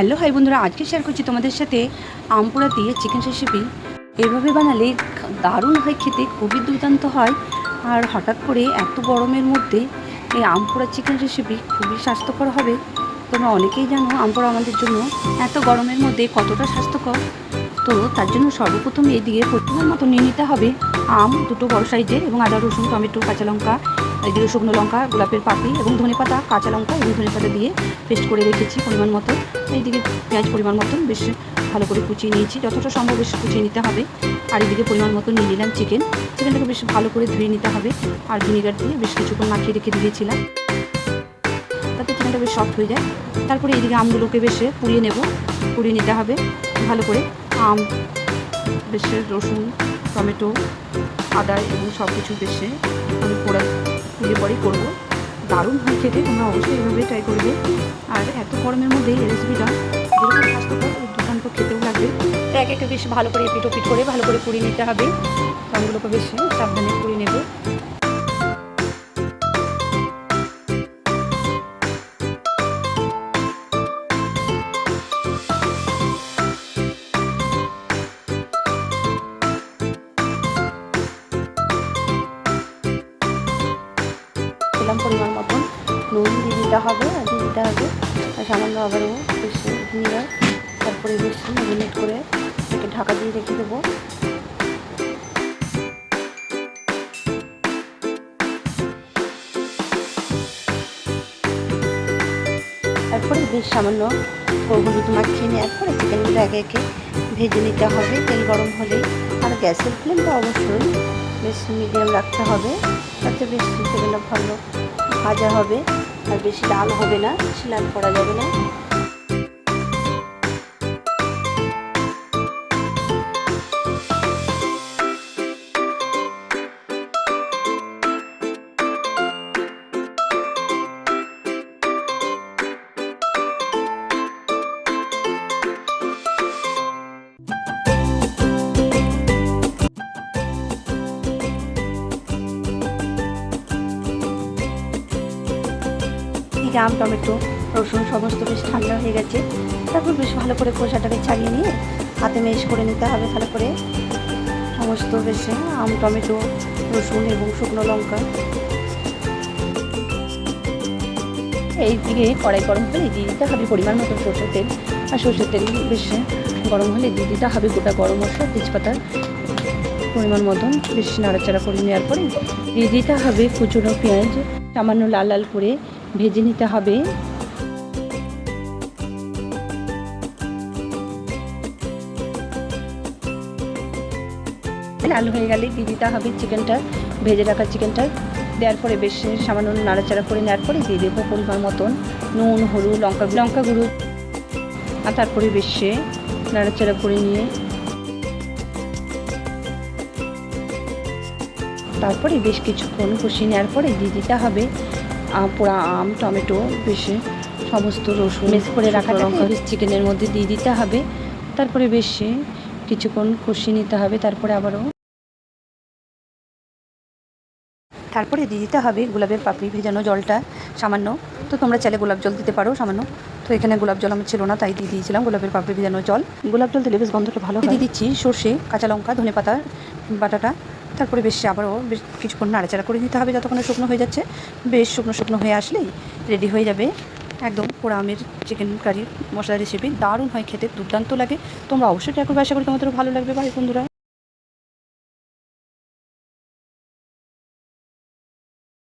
Hello hi বন্ধুরা, আজকে share করছি তোমাদের সাথে আম পোড়া দিয়ে চিকেন রেসিপি। এভাবে বানালে দারুণ হয়, খেতে খুবই দুর্দান্ত হয়। আর হঠাৎ করে এত গরমের মধ্যে এই আম পোড়া চিকেন রেসিপি খুবই স্বাস্থ্যকর হবে। তোমরা অনেকেই জানো আম পোড়া আমাদের জন্য এত গরমের মধ্যে কতটা স্বাস্থ্যকর। তো তার জন্য সর্বপ্রথম এদিকে পরিমাণ মতো নিয়ে নিতে হবে আম দুটো বড় সাইজের, এবং আদা রসুন টমেটো কাঁচা লঙ্কা, এদিকে শুকনো লঙ্কা, গোলাপের পাপড়ি এবং ধনেপাতা, কাঁচা লঙ্কা এবং ধনেপাতা দিয়ে পেস্ট করে রেখেছি পরিমাণ মতো। এইদিকে পেঁয়াজ পরিমাণ মতন বেশ ভালো করে কুচিয়ে নিয়েছি, যতটা সম্ভব বেশ কুচিয়ে নিতে হবে। আর এদিকে পরিমাণ মতো নিয়ে নিলাম চিকেনটাকে বেশ ভালো করে ধুয়ে নিতে হবে। আর ভিনিগার দিয়ে বেশ কিছুক্ষণ মাখিয়ে রেখে দিয়েছিলাম, তাতে চিকেনটা বেশ সফট হয়ে যায়। তারপরে এইদিকে আমগুলোকে বেশ পুড়িয়ে নিতে হবে ভালো করে। আম বেশ রসুন টমেটো আদা এবং সব কিছু বেশি আমি পুড়িয়ে পরেই করবো। দারুণ হয় খেতে, তোমরা অবশ্যই এইভাবে ট্রাই করবে। আর এত গরমের মধ্যে এই রেসিপিটা যেরকম স্বাস্থ্যকর দুর্দান্ত খেতেও লাগবে। তো এক একটা বেশ ভালো করে পিঠ করে ভালো করে পুড়িয়ে নিতে হবে। আমগুলোকে বেশ সাবধানে পুড়িয়ে নেব। পরিমাণ মতন নুন দিয়ে দিতে হবে আর সামান্য আবারও বেশি ভিনিগার, তারপরে বেশি ম্যারিনেট করে এটাকে ঢাকা দিয়ে রেখে দেবো। তারপরে বেশ সামান্য হলুদ মাখিয়ে নেওয়ার পরে চিকেনগুলো একে একে ভেজে নিতে হবে তেল গরম হলেই। আর গ্যাসের ফ্লেমটা অবশ্যই বেশ মিডিয়াম রাখতে হবে, তাতে বেশ চিকেনটা ভালো ভাজা হবে আর বেশি লাল হবে না, বেশি লাল করা যাবে না। আম টমেটো রসুন সমস্ত বেশ ঠান্ডা হয়ে গেছে। তারপর বেশ ভালো করে খোসাটাকে ছাড়িয়ে নিয়ে হাতে মেশ করে নিতে হবে ভালো করে সমস্ত বেশি আম টমেটো রসুন এবং শুকনো লঙ্কা। এই দিকে কড়াই গরম হলে দিয়ে দিতে হবে পরিমাণ মতো সরষের তেল। আর সরষের তেল বেশ গরম হলে দিয়ে দিতে হবে গোটা গরম মশলা তেজপাতা পরিমাণ মতন বেশ নাড়াচাড়া করে নেওয়ার পরে দিয়ে দিতে হবে কুচনো পেঁয়াজ সামান্য লাল লাল করে ভেজে নিতে হবে। লাল হয়ে গেলে দিয়ে দিতে হবে চিকেনটা, ভেজে রাখা চিকেনটা দেওয়ার পরে বেশ সামান্য নাড়াচাড়া করে নেওয়ার পরে দিয়ে দেবো পরিমাণ মতন নুন হলুদ লঙ্কা গুঁড়ো। আর তারপরে বেশ নাড়াচাড়া করে নিয়ে তারপরে বেশ কিছুক্ষণ কষিয়ে নেওয়ার পরে দিয়ে দিতে হবে পোড়া আম টমেটো বেশ সমস্ত রসুন মিক্স করে রাখা লঙ্কা বেশ চিকেনের মধ্যে দিয়ে দিতে হবে। তারপরে বেশ কিছুক্ষণ কষিয়ে নিতে হবে। তারপরে দিয়ে দিতে হবে গোলাপের পাপড়ি ভেজানো জলটা সামান্য। তো তোমরা চাইলে গোলাপ জল দিতে পারো সামান্য, তো এখানে গোলাপ জল আমার ছিল না তাই দিয়ে দিয়েছিলাম গোলাপের পাপড়ি ভেজানো জল। গোলাপ জল দিলে বেশ গন্ধটা ভালো দিয়ে দিচ্ছি সর্ষে কাঁচা লঙ্কা ধনেপাতা বাটাটা। তারপরে বেশ আবারও বেশ কিছুক্ষণ নাড়াচাড়া করে নিতে হবে যতক্ষণ শুকনো হয়ে যাচ্ছে। বেশ শুকনো হয়ে আসলেই রেডি হয়ে যাবে একদম পোড়া আমের চিকেন কারি মশলা রেসিপি। দারুণ হয় খেতে, দুর্দান্ত লাগে। তোমরা অবশ্যই ট্রাই করবে, আশা করি তোমাদেরও ভালো লাগবে। ভাই বন্ধুরা।